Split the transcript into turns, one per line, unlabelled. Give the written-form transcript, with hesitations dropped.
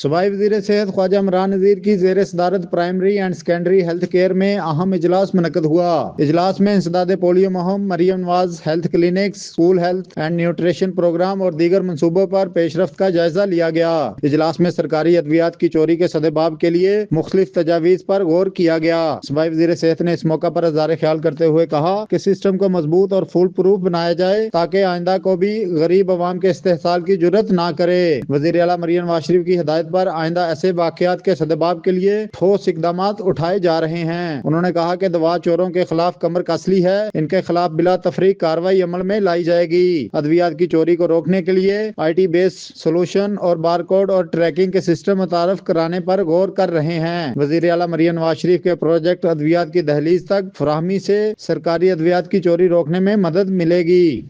صوبائی وزیر صحت خواجہ عمران نذیر کی زیر صدارت primary and secondary health care میں اہم اجلاس منعقد ہوا۔ اجلاس میں انسداد پولیو مہم، Maryam Nawaz health clinics, school health and nutrition programme اور دیگر منصوبوں پر پیش رفت کا جائزہ لیا گیا۔ اجلاس میں سرکاری ادویات کی چوری کے سدباب کے لیے مختلف تجاویز پر غور کیا گیا۔ صوبائی وزیر صحت نے اس موقع پر اظہار خیال کرتے ہوئے کہا کہ سسٹم کو مضبوط اور فول پروف بنایا جائے تاکہ آئندہ کو بھی غریب عوام کے استحصال کی جرات نہ کرے۔ وزیر اعلیٰ مریم نواز شریف کی ہدایت پر آئندہ ایسے واقعات کے سدباب کے لیے ٹھوس اقدامات اٹھائے جا رہے ہیں۔ انہوں نے کہا کہ دوا چوروں کے خلاف کمر کسلی ہے، ان کے خلاف بلا تفریق کارروائی عمل میں لائی جائے گی۔ ادویات کی چوری کو روکنے کے لیے آئی ٹی بیس سولوشن اور بارکوڈ اور ٹریکنگ کے سسٹم متعارف کرانے پر غور کر رہے ہیں۔ وزیر اعلیٰ مریم نواز شریف کے پروجیکٹ ادویات کی دہلیز تک فراہمی سے سرکاری ادویات کی چوری روکنے میں مدد ملے گی۔